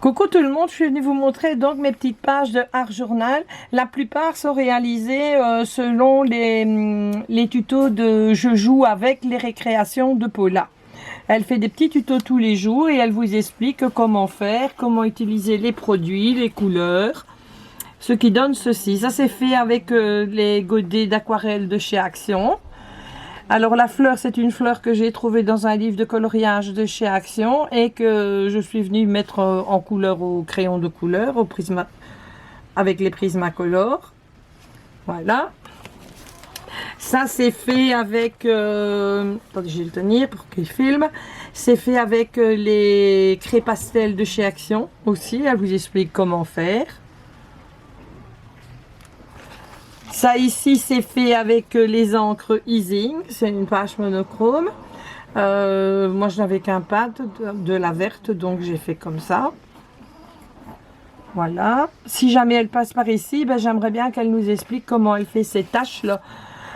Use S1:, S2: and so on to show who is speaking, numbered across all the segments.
S1: Coucou tout le monde, je suis venue vous montrer donc mes petites pages de Art Journal. La plupart sont réalisées selon les tutos de Je joue avec les récréations de Paula. Elle fait des petits tutos tous les jours et elle vous explique comment faire, comment utiliser les produits, les couleurs, ce qui donne ceci. Ça c'est fait avec les godets d'aquarelle de chez Action. Alors la fleur, c'est une fleur que j'ai trouvée dans un livre de coloriage de chez Action et que je suis venue mettre en couleur au crayon de couleur, au prisma, avec les Prismacolor. Voilà. Ça c'est fait avec, attendez, je vais le tenir pour qu'il filme. C'est fait avec les craies pastel de chez Action aussi. Elle vous explique comment faire. Ça ici c'est fait avec les encres Easing, c'est une page monochrome. Moi je n'avais qu'un pad de la verte, donc j'ai fait comme ça. Voilà. Si jamais elle passe par ici, ben, j'aimerais bien qu'elle nous explique comment elle fait ces taches là.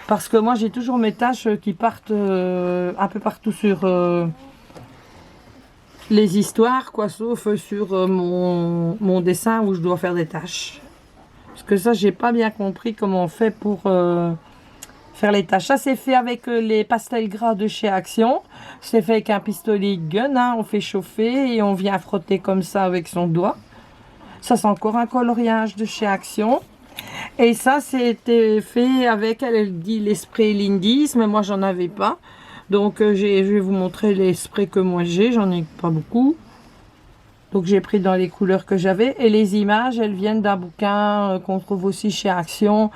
S1: Parce que moi j'ai toujours mes taches qui partent un peu partout sur les histoires, quoi, sauf sur mon dessin où je dois faire des taches. Parce que ça, j'ai pas bien compris comment on fait pour faire les taches. Ça, c'est fait avec les pastels gras de chez Action. C'est fait avec un pistolet gun. Hein. On fait chauffer et on vient frotter comme ça avec son doigt. Ça, c'est encore un coloriage de chez Action. Et ça, c'était fait avec, elle dit, les sprays Lindy's, mais moi, j'en avais pas. Donc, je vais vous montrer les sprays que moi j'ai. J'en ai pas beaucoup. Donc j'ai pris dans les couleurs que j'avais. Et les images, elles viennent d'un bouquin qu'on trouve aussi chez Action.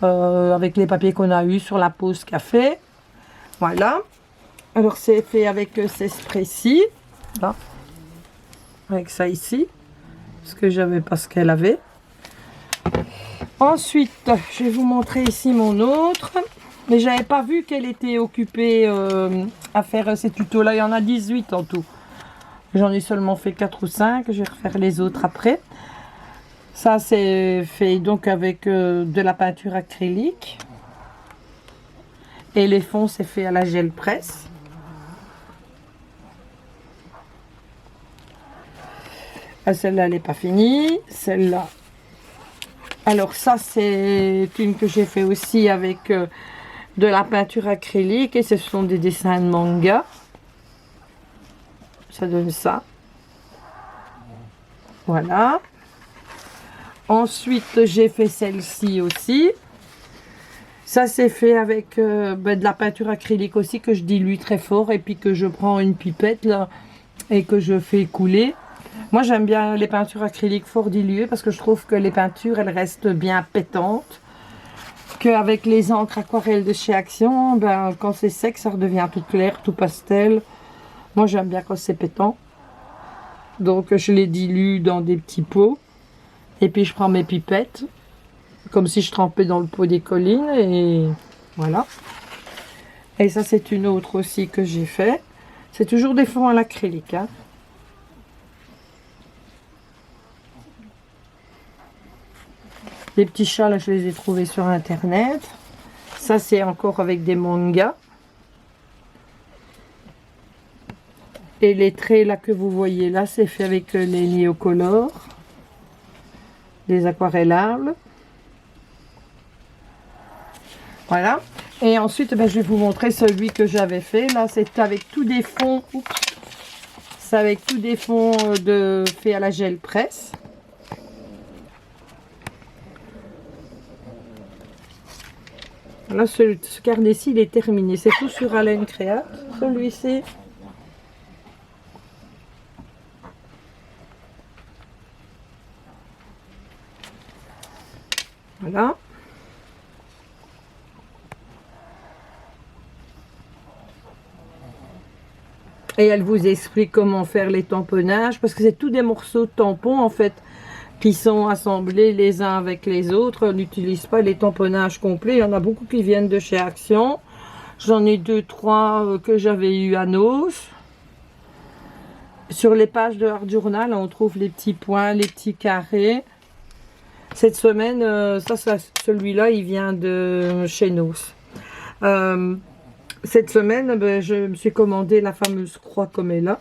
S1: Avec les papiers qu'on a eu sur la pause café. Voilà. Alors c'est fait avec ces sprays-ci. Là. Avec ça ici. Parce que j'avais pas ce qu'elle avait. Ensuite, je vais vous montrer ici mon autre. Mais j'avais pas vu qu'elle était occupée à faire ces tutos-là. Il y en a 18 en tout. J'en ai seulement fait 4 ou 5, je vais refaire les autres après. Ça c'est fait donc avec de la peinture acrylique. Et les fonds c'est fait à la gel presse. Celle-là elle n'est pas finie. Celle-là. Alors ça c'est une que j'ai fait aussi avec de la peinture acrylique. Et ce sont des dessins de manga. Ça donne ça. Voilà. Ensuite, j'ai fait celle-ci aussi. Ça, c'est fait avec de la peinture acrylique aussi que je dilue très fort et puis que je prends une pipette là et que je fais couler. Moi, j'aime bien les peintures acryliques fort diluées parce que je trouve que les peintures, elles restent bien pétantes. Qu'avec les encres aquarelles de chez Action, ben, quand c'est sec, ça redevient tout clair, tout pastel. Moi, j'aime bien quand c'est pétant. Donc, je les dilue dans des petits pots. Et puis, je prends mes pipettes. Comme si je trempais dans le pot des collines. Et voilà. Et ça, c'est une autre aussi que j'ai fait. C'est toujours des fonds à l'acrylique. Hein. Les petits chats, là, je les ai trouvés sur Internet. Ça, c'est encore avec des mangas. Et les traits là que vous voyez là, c'est fait avec les Neocolor, les aquarellables. Voilà. Et ensuite, ben, je vais vous montrer celui que j'avais fait. Là, c'est avec tous des fonds. C'est avec tous des fonds fait à la gel presse. Là, ce carnet-ci, il est terminé. C'est tout sur Haleine Créate, celui-ci. Voilà. Et elle vous explique comment faire les tamponnages, parce que c'est tous des morceaux de tampons en fait, qui sont assemblés les uns avec les autres. On n'utilise pas les tamponnages complets. Il y en a beaucoup qui viennent de chez Action. J'en ai 2, 3 que j'avais eu à Nos. Sur les pages de Art Journal, on trouve les petits points, les petits carrés. Cette semaine, celui-là, il vient de chez Nos. Cette semaine, ben, je me suis commandé la fameuse croix comme elle est là.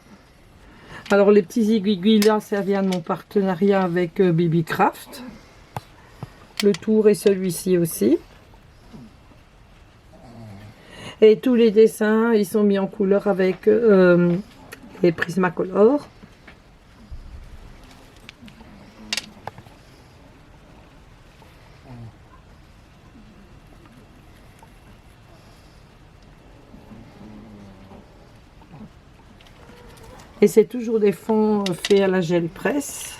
S1: Alors les petits aiguilles là, ça vient de mon partenariat avec Baby Craft. Le tour est celui-ci aussi. Et tous les dessins, ils sont mis en couleur avec les Prismacolor. Et c'est toujours des fonds faits à la gel presse.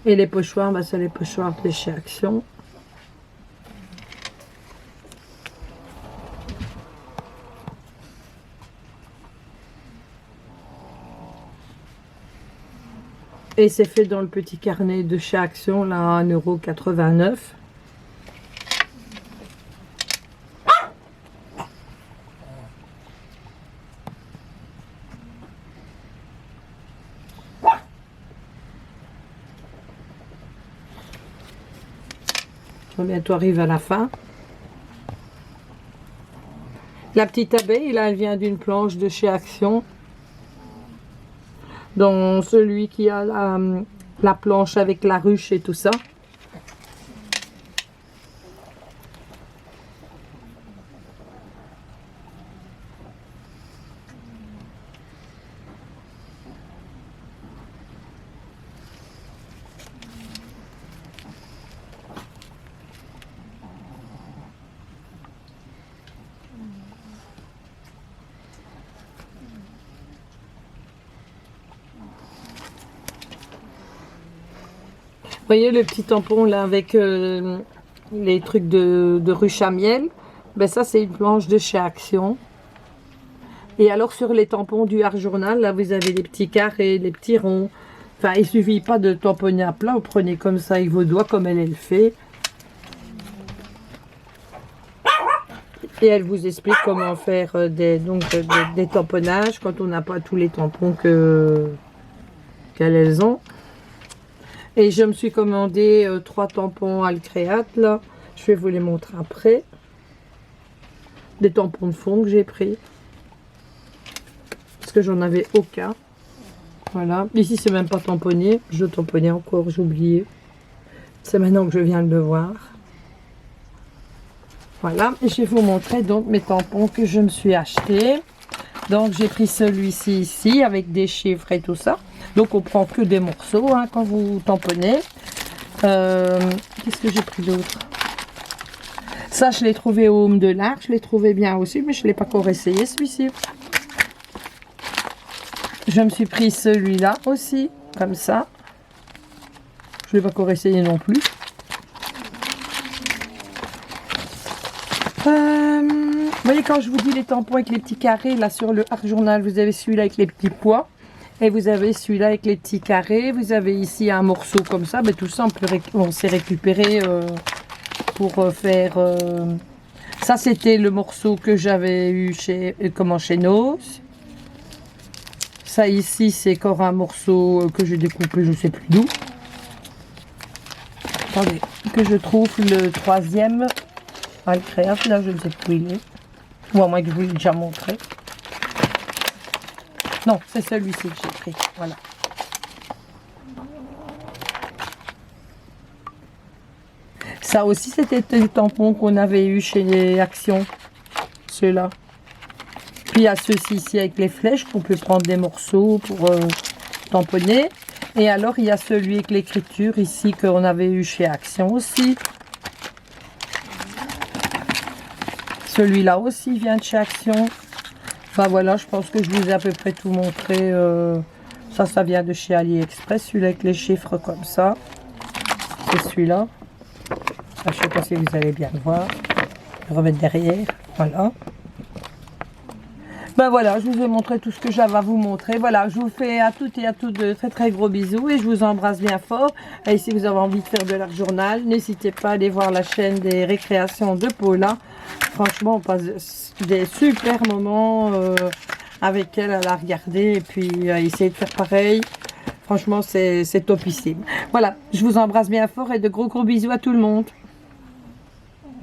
S1: Et les pochoirs, bah, c'est les pochoirs de chez Action. Et c'est fait dans le petit carnet de chez Action, là, à 1,89 €. On va bientôt arriver à la fin. La petite abeille, là, elle vient d'une planche de chez Action. Dans celui qui a la planche avec la ruche et tout ça. Vous voyez le petit tampon là avec les trucs de ruche à miel, ben ça c'est une planche de chez Action. Et alors sur les tampons du Art Journal, là vous avez les petits carrés, les petits ronds. Enfin il suffit pas de tamponner à plat, vous prenez comme ça avec vos doigts comme elle le fait. Et elle vous explique comment faire des tamponnages quand on n'a pas tous les tampons qu'elles ont. Et je me suis commandé 3 tampons Alcréate, là. Je vais vous les montrer après. Des tampons de fond que j'ai pris. Parce que j'en avais aucun. Voilà. Ici, c'est même pas tamponné. Je tamponnais encore, j'ai oublié. C'est maintenant que je viens de le voir. Voilà. Et je vais vous montrer donc mes tampons que je me suis acheté. Donc, j'ai pris celui-ci ici avec des chiffres et tout ça. Donc on prend que des morceaux hein, quand vous tamponnez. Qu'est-ce que j'ai pris d'autre? Ça je l'ai trouvé au Home de l'Art, je l'ai trouvé bien aussi, mais je ne l'ai pas encore essayé celui-ci. Je me suis pris celui-là aussi, comme ça. Je ne l'ai pas encore essayé non plus. Vous voyez quand je vous dis les tampons avec les petits carrés, là sur le Art Journal, vous avez celui-là avec les petits pois. Et vous avez celui-là avec les petits carrés. Vous avez ici un morceau comme ça. Mais tout ça, on s'est récupéré pour faire... Ça, c'était le morceau que j'avais eu chez Nos. Ça, ici, c'est encore un morceau que j'ai découpé, je ne sais plus d'où. Attendez, que je trouve le 3e Alcréate. Là, je ne sais plus où il est. Ou à moins que je vous l'ai déjà montré. Non, c'est celui-ci que j'ai pris. Voilà. Ça aussi, c'était des tampons qu'on avait eu chez les Action. Ceux-là. Puis il y a ceux-ci ici avec les flèches qu'on peut prendre des morceaux pour tamponner. Et alors, il y a celui avec l'écriture ici qu'on avait eu chez Action aussi. Celui-là aussi vient de chez Action. Bah voilà, je pense que je vous ai à peu près tout montré. Ça vient de chez AliExpress, celui-là avec les chiffres comme ça. C'est celui-là. Je ne sais pas si vous allez bien le voir. Je vais remettre derrière. Voilà. Ben voilà, je vous ai montré tout ce que j'avais à vous montrer. Voilà, je vous fais à toutes et à tous de très très gros bisous et je vous embrasse bien fort. Et si vous avez envie de faire de l'Art Journal, n'hésitez pas à aller voir la chaîne des récréations de Paula. Franchement, on passe des super moments avec elle à la regarder et puis à essayer de faire pareil. Franchement, c'est topissime. Voilà, je vous embrasse bien fort et de gros bisous à tout le monde.